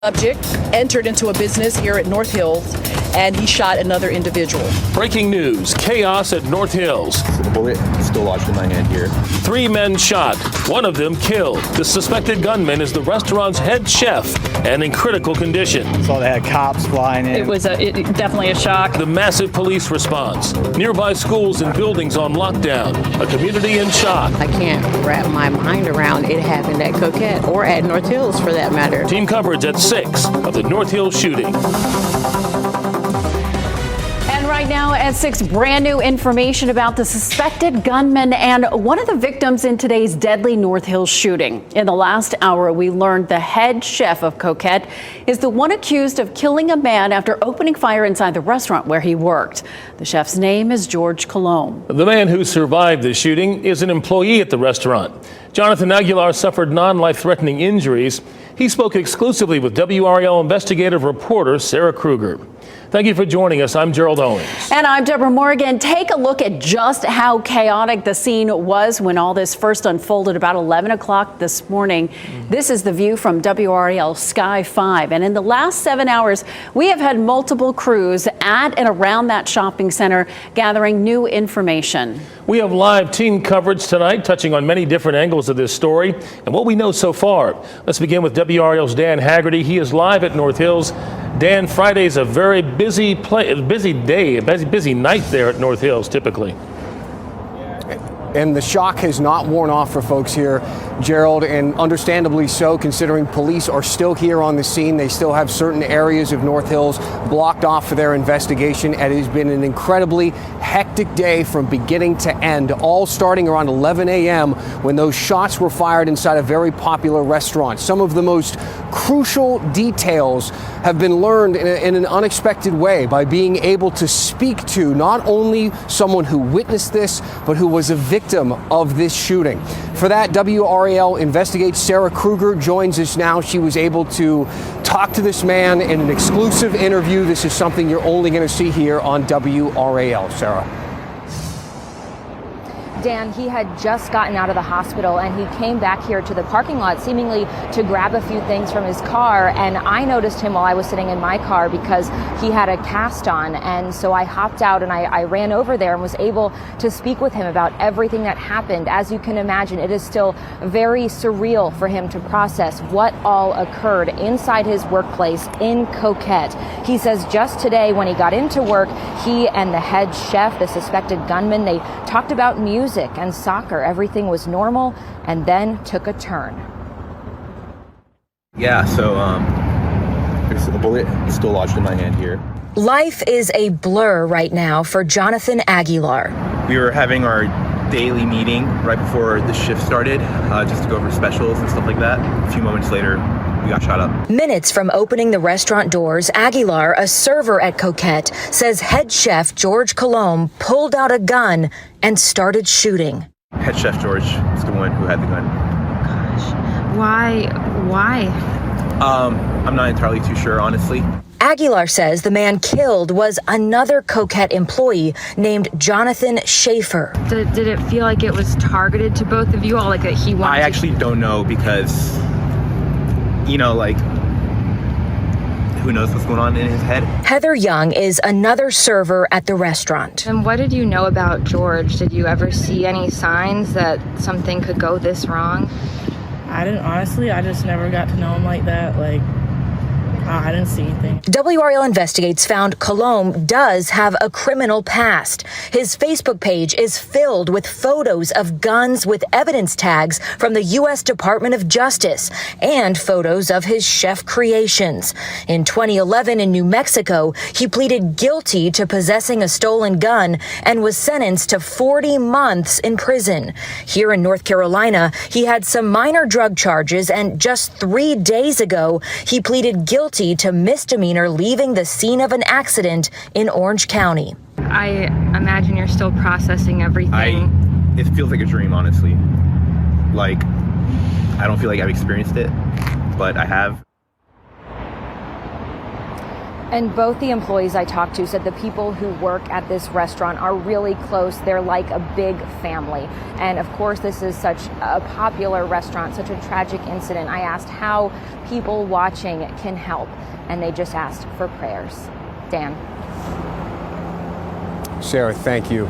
Subject entered into a business here at North Hills, and he shot another individual. Breaking news, chaos at North Hills. The bullet is still lodged in my hand here. 3 men shot, one of them killed. The suspected gunman is the restaurant's head chef and in critical condition. So they had cops flying in. It was definitely a shock. The massive police response. Nearby schools and buildings on lockdown. A community in shock. I can't wrap my mind around it happened at Coquette or at North Hills for that matter. Team coverage at 6 of the North Hills shooting. Right now at 6, brand new information about the suspected gunman and one of the victims in today's deadly North Hills shooting. In the last hour, we learned the head chef of Coquette is the one accused of killing a man after opening fire inside the restaurant where he worked. The chef's name is George Colomb. The man who survived the shooting is an employee at the restaurant. Jonathan Aguilar suffered non-life-threatening injuries. He spoke exclusively with WRAL investigative reporter Sarah Kruger. Thank you for joining us. I'm Gerald Owens. And I'm Deborah Morgan. Take a look at just how chaotic the scene was when all this first unfolded about 11 o'clock this morning. This is the view from WRAL Sky 5. And in the last 7 hours, we have had multiple crews at and around that shopping center gathering new information. We have live team coverage tonight touching on many different angles of this story and what we know so far. Let's begin with WRAL's Dan Haggerty. He is live at North Hills. Dan, Friday's a very busy night there at North Hills typically. And the shock has not worn off for folks here, Gerald, and understandably so, considering police are still here on the scene. They still have certain areas of North Hills blocked off for their investigation. And it has been an incredibly hectic day from beginning to end, all starting around 11 a.m. when those shots were fired inside a very popular restaurant. Some of the most crucial details have been learned in an unexpected way by being able to speak to not only someone who witnessed this, but who was a victim of this shooting. For that, WRAL investigates Sarah Kruger joins us now. She was able to talk to this man in an exclusive interview. This is something you're only going to see here on WRAL. Sarah. Dan, he had just gotten out of the hospital and he came back here to the parking lot seemingly to grab a few things from his car, and I noticed him while I was sitting in my car because he had a cast on, and so I hopped out and I ran over there and was able to speak with him about everything that happened. As you can imagine, it is still very surreal for him to process what all occurred inside his workplace in Coquette. He says just today when he got into work, he and the head chef, the suspected gunman, they talked about music and soccer. Everything was normal and then took a turn. Yeah, so the bullet is still lodged in my hand here. Life is a blur right now for Jonathan Aguilar. We were having our daily meeting right before the shift started, just to go over specials and stuff like that. A few moments later, we got shot up. Minutes from opening the restaurant doors, Aguilar, a server at Coquette, says head chef George Colomb pulled out a gun and started shooting. Head chef George is the one who had the gun. Gosh, why? I'm not entirely too sure, honestly. Aguilar says the man killed was another Coquette employee named Jonathan Schaefer. Did it feel like it was targeted to both of you all, like that he wanted I actually don't know because, who knows what's going on in his head. Heather Young is another server at the restaurant. And what did you know about George? Did you ever see any signs that something could go this wrong? I didn't, honestly. I just never got to know him like that. I didn't see anything. WRAL Investigates found Colomb does have a criminal past. His Facebook page is filled with photos of guns with evidence tags from the U.S. Department of Justice and photos of his chef creations. In 2011 in New Mexico, he pleaded guilty to possessing a stolen gun and was sentenced to 40 months in prison. Here in North Carolina, he had some minor drug charges, and just 3 days ago, he pleaded guilty to misdemeanor leaving the scene of an accident in Orange County. I imagine you're still processing everything. It feels like a dream, honestly. I don't feel like I've experienced it, but I have. And both the employees I talked to said the people who work at this restaurant are really close. They're like a big family. And of course, this is such a popular restaurant, such a tragic incident. I asked how people watching can help, and they just asked for prayers. Dan. Sarah, thank you.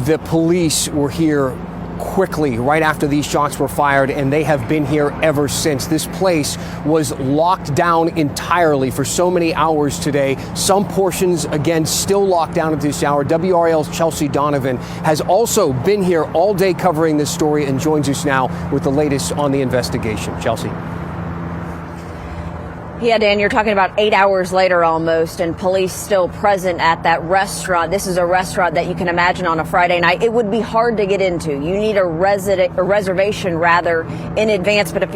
The police were here quickly right after these shots were fired, and they have been here ever since. This place was locked down entirely for so many hours today. Some portions, again, still locked down at this hour. WRAL's Chelsea Donovan has also been here all day covering this story and joins us now with the latest on the investigation. Chelsea. Yeah, Dan, you're talking about 8 hours later almost, and police still present at that restaurant. This is a restaurant that you can imagine on a Friday night. It would be hard to get into. You need a reservation rather in advance. But if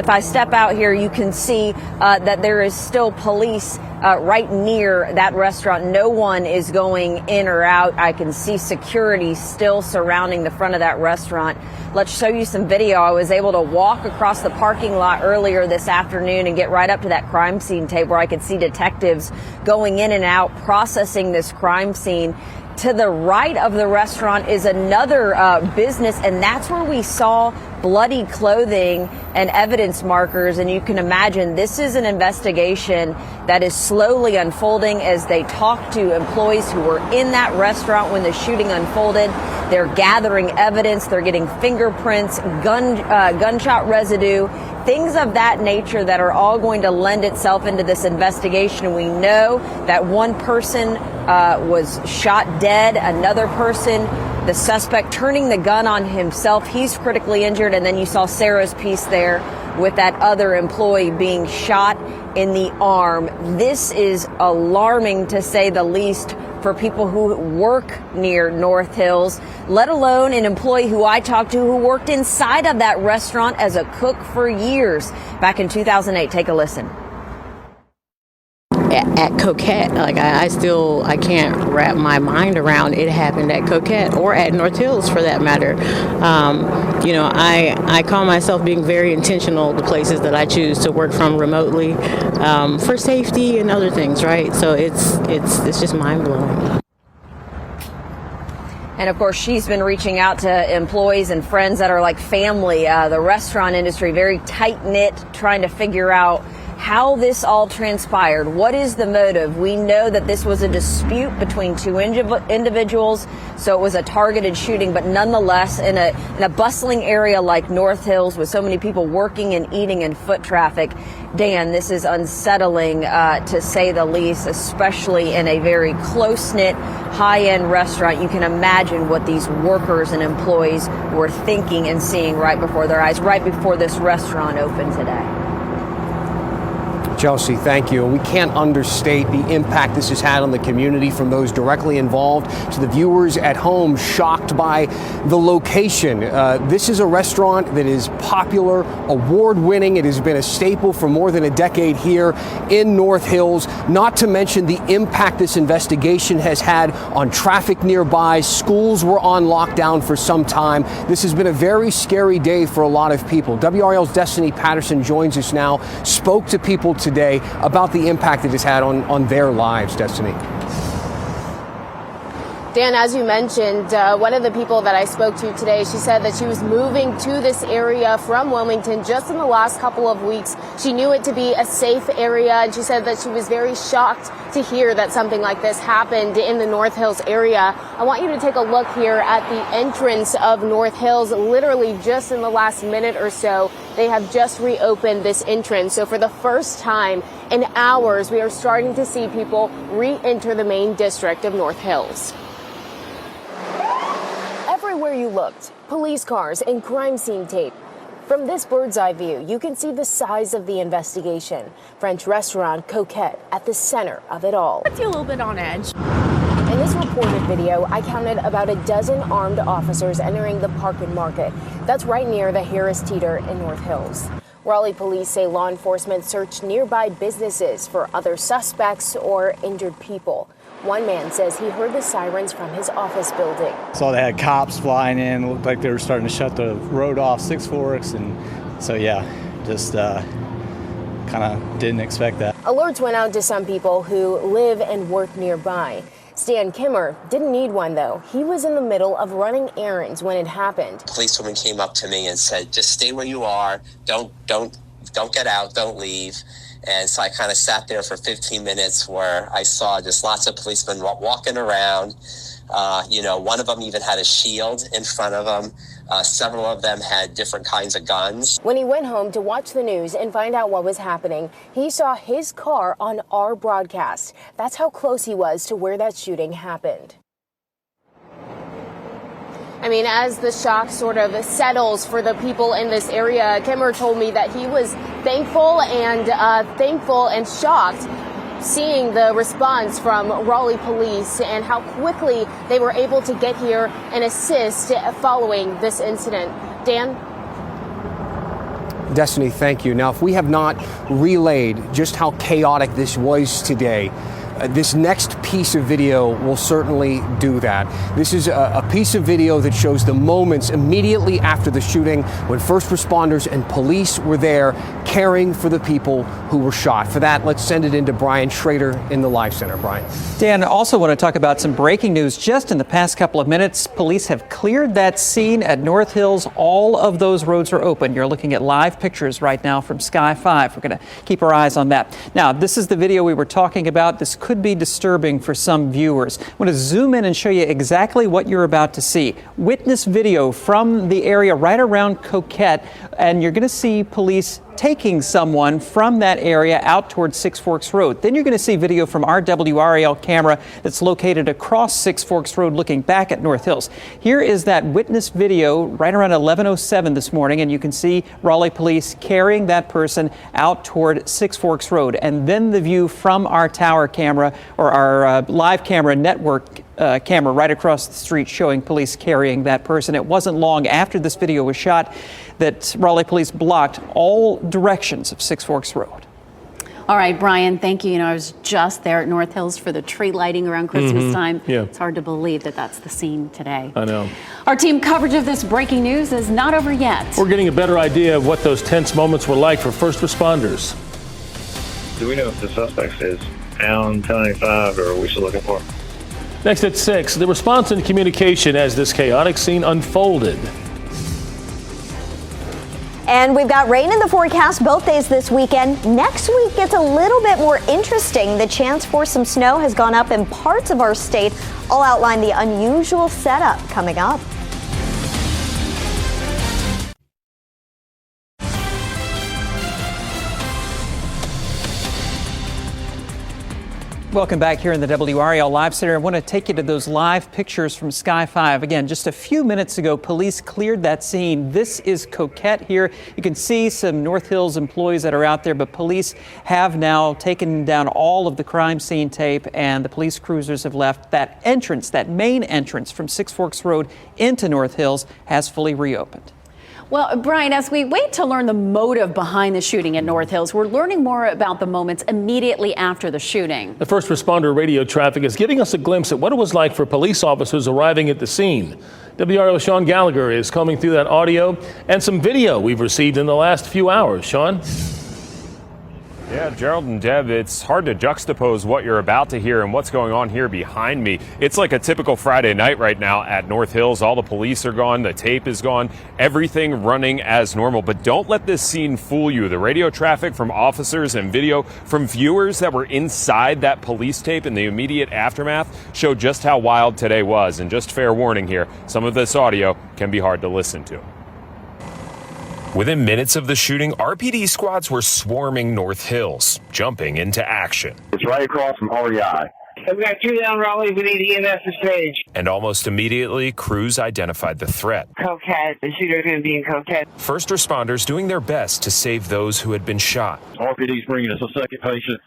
I step out here, you can see that there is still police right near that restaurant. No one is going in or out. I can see security still surrounding the front of that restaurant. Let's show you some video. I was able to walk across the parking lot earlier this afternoon and get right up to that crime scene tape where I could see detectives going in and out, processing this crime scene. To the right of the restaurant is another business, and that's where we saw bloody clothing and evidence markers. And you can imagine this is an investigation that is slowly unfolding as they talk to employees who were in that restaurant when the shooting unfolded. They're gathering evidence. They're getting fingerprints, gunshot residue, things of that nature that are all going to lend itself into this investigation. We know that one person was shot dead. Another person, the suspect, turning the gun on himself. He's critically injured. And then you saw Sarah's piece there with that other employee being shot in the arm. This is alarming, to say the least, for people who work near North Hills, let alone an employee who I talked to who worked inside of that restaurant as a cook for years back in 2008. Take a listen. At Coquette, like I can't wrap my mind around it happened at Coquette or at North Hills for that matter. I call myself being very intentional the places that I choose to work from remotely for safety and other things, right? So it's just mind blowing. And of course, she's been reaching out to employees and friends that are like family. The restaurant industry, very tight knit, trying to figure out how this all transpired. What is the motive? We know that this was a dispute between two individuals, so it was a targeted shooting, but nonetheless, in a bustling area like North Hills with so many people working and eating and foot traffic, Dan, this is unsettling to say the least, especially in a very close-knit, high-end restaurant. You can imagine what these workers and employees were thinking and seeing right before their eyes, right before this restaurant opened today. Chelsea, thank you. We can't understate the impact this has had on the community, from those directly involved to the viewers at home shocked by the location. This is a restaurant that is popular, award-winning. It has been a staple for more than a decade here in North Hills, not to mention the impact this investigation has had on traffic nearby. Schools were on lockdown for some time. This has been a very scary day for a lot of people. WRAL's Destiny Patterson joins us now, spoke to people today about the impact it has had on their lives. Destiny. Dan, as you mentioned, one of the people that I spoke to today, she said that she was moving to this area from Wilmington just in the last couple of weeks. She knew it to be a safe area, and she said that she was very shocked to hear that something like this happened in the North Hills area. I want you to take a look here at the entrance of North Hills. Literally just in the last minute or so, they have just reopened this entrance. So for the first time in hours, we are starting to see people re-enter the main district of North Hills. Everywhere you looked, police cars and crime scene tape. From this bird's eye view, you can see the size of the investigation. French restaurant Coquette at the center of it all. Puts you a little bit on edge. In this reported video, I counted about a dozen armed officers entering the Park Market. That's right near the Harris Teeter in North Hills. Raleigh police say law enforcement searched nearby businesses for other suspects or injured people. One man says he heard the sirens from his office building. So they had cops flying in. It looked like they were starting to shut the road off, Six Forks. And so, yeah, just kind kind of didn't expect that. Alerts went out to some people who live and work nearby. Stan Kimmer didn't need one, though. He was in the middle of running errands when it happened. A policewoman came up to me and said, just stay where you are. Don't get out. Don't leave. And so I kind of sat there for 15 minutes where I saw just lots of policemen walking around. One of them even had a shield in front of them. Several of them had different kinds of guns. When he went home to watch the news and find out what was happening, he saw his car on our broadcast. That's how close he was to where that shooting happened. I mean, as the shock sort of settles for the people in this area, Kimmer told me that he was thankful and shocked seeing the response from Raleigh police and how quickly they were able to get here and assist following this incident. Dan? Destiny, thank you. Now, if we have not relayed just how chaotic this was today, this next piece of video will certainly do that. This is a piece of video that shows the moments immediately after the shooting when first responders and police were there caring for the people who were shot. For that, let's send it into Brian Schrader in the Live Center. Brian. Dan, I also want to talk about some breaking news. Just in the past couple of minutes, police have cleared that scene at North Hills. All of those roads are open. You're looking at live pictures right now from Sky 5. We're going to keep our eyes on that. Now, this is the video we were talking about. This could be disturbing for some viewers. I want to zoom in and show you exactly what you're about to see. Witness video from the area right around Coquette, and you're going to see police taking someone from that area out towards Six Forks Road. Then you're going to see video from our WRAL camera that's located across Six Forks Road looking back at North Hills. Here is that witness video right around 11:07 this morning, and you can see Raleigh police carrying that person out toward Six Forks Road. And then the view from our tower camera, or our live camera network camera right across the street, showing police carrying that person. It wasn't long after this video was shot that Raleigh police blocked all directions of Six Forks Road. All right, Brian, thank you. I was just there at North Hills for the tree lighting around Christmas time. Yeah. It's hard to believe that that's the scene today. I know. Our team coverage of this breaking news is not over yet. We're getting a better idea of what those tense moments were like for first responders. Do we know if the suspect is found 1095, or are we still looking for him? Next at 6, the response and communication as this chaotic scene unfolded. And we've got rain in the forecast both days this weekend. Next week gets a little bit more interesting. The chance for some snow has gone up in parts of our state. I'll outline the unusual setup coming up. Welcome back here in the WRAL Live Center. I want to take you to those live pictures from Sky 5. Again, just a few minutes ago, police cleared that scene. This is Coquette here. You can see some North Hills employees that are out there, but police have now taken down all of the crime scene tape, and the police cruisers have left. That entrance, that main entrance from Six Forks Road into North Hills, has fully reopened. Well, Brian, as we wait to learn the motive behind the shooting at North Hills, we're learning more about the moments immediately after the shooting. The first responder radio traffic is giving us a glimpse at what it was like for police officers arriving at the scene. WRAL Sean Gallagher is combing through that audio and some video we've received in the last few hours. Sean? Yeah, Gerald and Deb, it's hard to juxtapose what you're about to hear and what's going on here behind me. It's like a typical Friday night right now at North Hills. All the police are gone, the tape is gone, everything running as normal. But don't let this scene fool you. The radio traffic from officers and video from viewers that were inside that police tape in the immediate aftermath showed just how wild today was. And just fair warning here, some of this audio can be hard to listen to. Within minutes of the shooting, RPD squads were swarming North Hills, jumping into action. It's right across from REI. We got two down Raleigh. We need EMS to stage. And almost immediately, crews identified the threat. Coquette. The shooter's going to be in Coquette. First responders doing their best to save those who had been shot. RPD's bringing us a second patient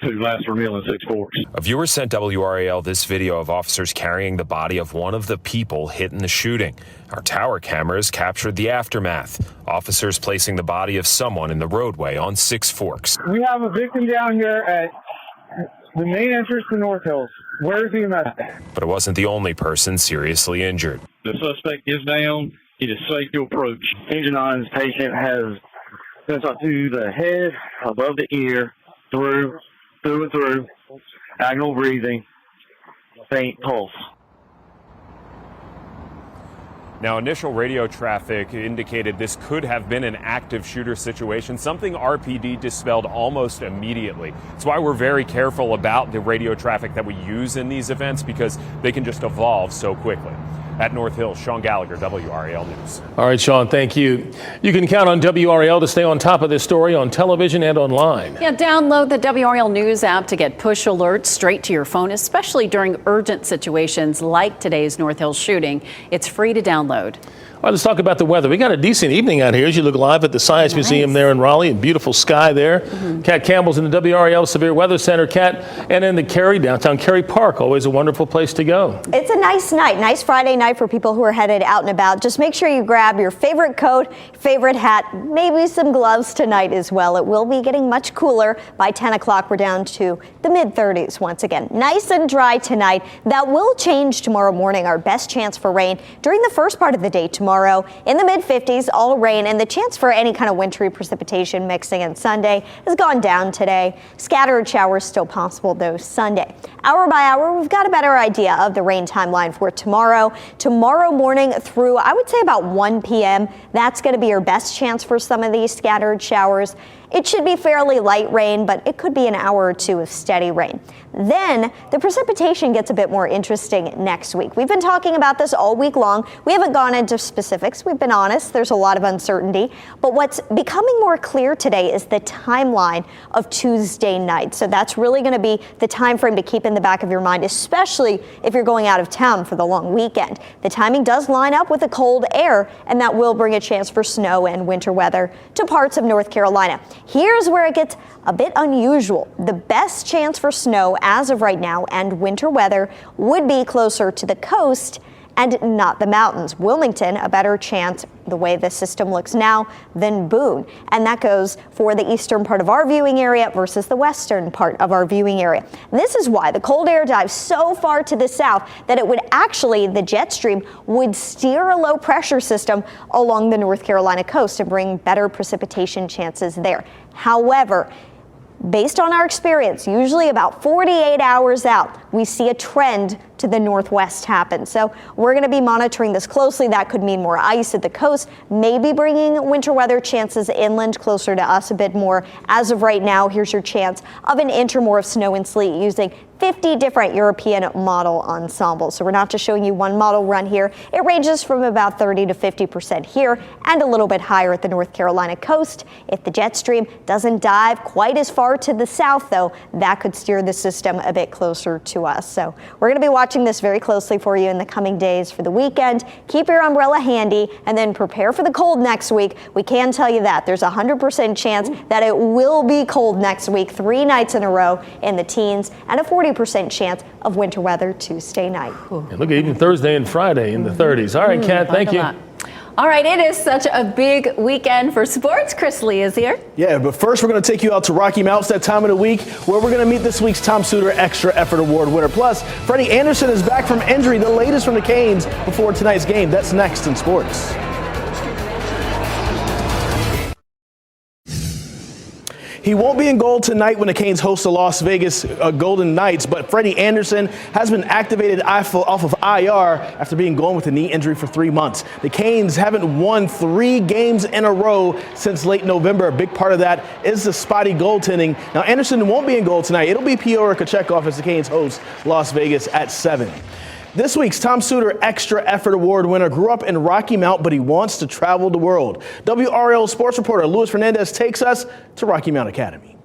to last reveal in Six Forks. A viewer sent WRAL this video of officers carrying the body of one of the people hit in the shooting. Our tower cameras captured the aftermath. Officers placing the body of someone in the roadway on Six Forks. We have a victim down here at the main entrance to North Hills. Where's the EMS? But it wasn't the only person seriously injured. The suspect is down. It is safe to approach. Engine On's patient has Going to talk to the head, above the ear, through and through, agonal breathing, faint pulse. Now, initial radio traffic indicated this could have been an active shooter situation, something RPD dispelled almost immediately. That's why we're very careful about the radio traffic that we use in these events, because they can just evolve so quickly. At North Hills, Sean Gallagher, WRAL News. All right, Sean, thank you. You can count on WRAL to stay on top of this story on television and online. Yeah, download the WRAL News app to get push alerts straight to your phone, especially during urgent situations like today's North Hills shooting. It's free to download. All right, let's talk about the weather. We got a decent evening out here as you look live at the Science Museum there in Raleigh, and beautiful sky there. Kat Campbell's in the WRAL Severe Weather Center, Kat, and in the downtown Cary Park, always a wonderful place to go. It's a nice night, nice Friday night for people who are headed out and about. Just make sure you grab your favorite coat, favorite hat, maybe some gloves tonight as well. It will be getting much cooler. By 10 o'clock, we're down to the mid-30s once again. Nice and dry tonight. That will change tomorrow morning. Our best chance for rain during the first part of the day tomorrow. In the mid-50s, all rain, and the chance for any kind of wintry precipitation mixing in Sunday has gone down today. Scattered showers still possible, though, Sunday. Hour by hour, we've got a better idea of the rain timeline for tomorrow. Tomorrow morning through, I would say, about 1 p.m., that's going to be your best chance for some of these scattered showers. It should be fairly light rain, but it could be an hour or two of steady rain. Then the precipitation gets a bit more interesting next week. We've been talking about this all week long. We haven't gone into specifics. We've been honest. There's a lot of uncertainty. But what's becoming more clear today is the timeline of Tuesday night. So that's really going to be the time frame to keep in the back of your mind, especially if you're going out of town for the long weekend. The timing does line up with the cold air, and that will bring a chance for snow and winter weather to parts of North Carolina. Here's where it gets a bit unusual. The best chance for snow as of right now and winter weather would be closer to the coast and not the mountains. Wilmington, a better chance the way the system looks now than Boone. And that goes for the eastern part of our viewing area versus the western part of our viewing area. This is why the cold air dives so far to the south that it would actually, the jet stream would steer a low pressure system along the North Carolina coast and bring better precipitation chances there. However, based on our experience, usually about 48 hours out, we see a trend to the northwest happen. So we're going to be monitoring this closely. That could mean more ice at the coast, maybe bringing winter weather chances inland closer to us a bit more. As of right now, here's your chance of an inch or more of snow and sleet using 50 different European model ensembles. So we're not just showing you one model run here. It ranges from about 30 to 50% here and a little bit higher at the North Carolina coast. If the jet stream doesn't dive quite as far to the south, though, that could steer the system a bit closer to us. So we're going to be watching this very closely for you in the coming days for the weekend. Keep your umbrella handy and then prepare for the cold next week. We can tell you that there's a 100% chance that it will be cold next week, 3 nights in a row in the teens, and a 40% chance of winter weather Tuesday night. And look at even Thursday and Friday in the 30s. All right, Kat, thank you. All right, it is such a big weekend for sports. Chris Lee is here. Yeah, but first we're going to take you out to Rocky Mount. It's that time of the week where we're going to meet this week's Tom Suter Extra Effort Award winner. Plus, Freddie Anderson is back from injury, the latest from the Canes before tonight's game. That's next in sports. He won't be in goal tonight when the Canes host the Las Vegas Golden Knights, but Freddie Anderson has been activated off of IR after being gone with a knee injury for 3 months. The Canes haven't won 3 games in a row since late November. A big part of that is the spotty goaltending. Now, Anderson won't be in goal tonight. It'll be Pyotr Kochetkov as the Canes host Las Vegas at 7. This week's Tom Suter Extra Effort Award winner grew up in Rocky Mount, but he wants to travel the world. WRAL sports reporter Luis Fernandez takes us to Rocky Mount Academy.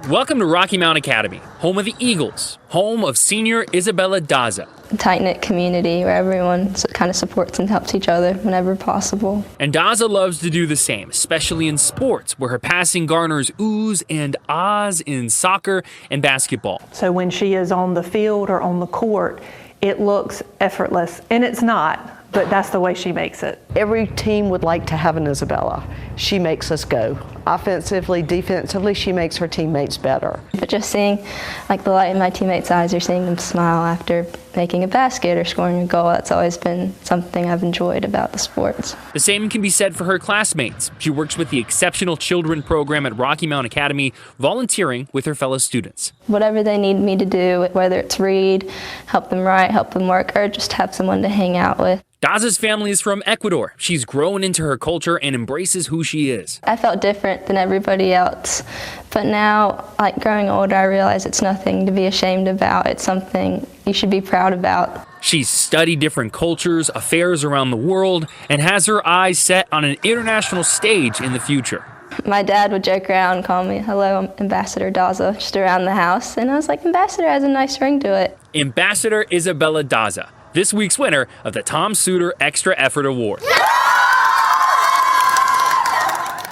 Welcome to Rocky Mount Academy, home of the Eagles, home of senior Isabella Daza. A tight-knit community where everyone kind of supports and helps each other whenever possible. And Daza loves to do the same, especially in sports, where her passing garners oohs and ahs in soccer and basketball. So when she is on the field or on the court, it looks effortless, and it's not. But that's the way she makes it. Every team would like to have an Isabella. She makes us go. Offensively, defensively, she makes her teammates better. But just seeing like the light in my teammates' eyes or seeing them smile after making a basket or scoring a goal. That's always been something I've enjoyed about the sports. The same can be said for her classmates. She works with the Exceptional Children program at Rocky Mount Academy, volunteering with her fellow students. Whatever they need me to do, whether it's read, help them write, help them work, or just have someone to hang out with. Daza's family is from Ecuador. She's grown into her culture and embraces who she is. I felt different than everybody else, but now, like growing older, I realize it's nothing to be ashamed about. It's something you should be proud about. She's studied different cultures, affairs around the world, and has her eyes set on an international stage in the future. My dad would joke around and call me, "Hello, I'm Ambassador Daza," just around the house, and I was like, Ambassador has a nice ring to it. Ambassador Isabella Daza, this week's winner of the Tom Suter Extra Effort Award.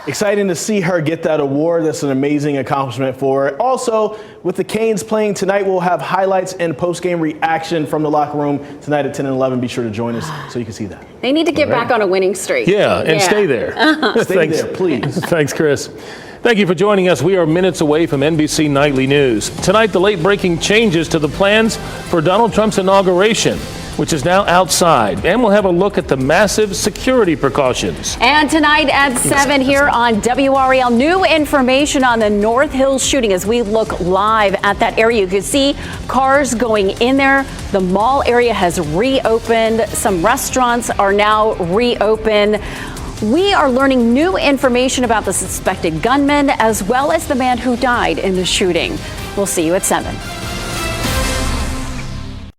Exciting to see her get that award. That's an amazing accomplishment for her. Also, with the Canes playing tonight, we'll have highlights and post-game reaction from the locker room tonight at 10 and 11. Be sure to join us so you can see that. They need to get back on a winning streak. Yeah, and stay there. Stay there, please. Thanks, Chris. Thank you for joining us. We are minutes away from NBC Nightly News. Tonight, the late-breaking changes to the plans for Donald Trump's inauguration, which is now outside. And we'll have a look at the massive security precautions. And tonight at 7 here on WRAL, new information on the North Hills shooting as we look live at that area. You can see cars going in there. The mall area has reopened. Some restaurants are now reopened. We are learning new information about the suspected gunman as well as the man who died in the shooting. We'll see you at 7.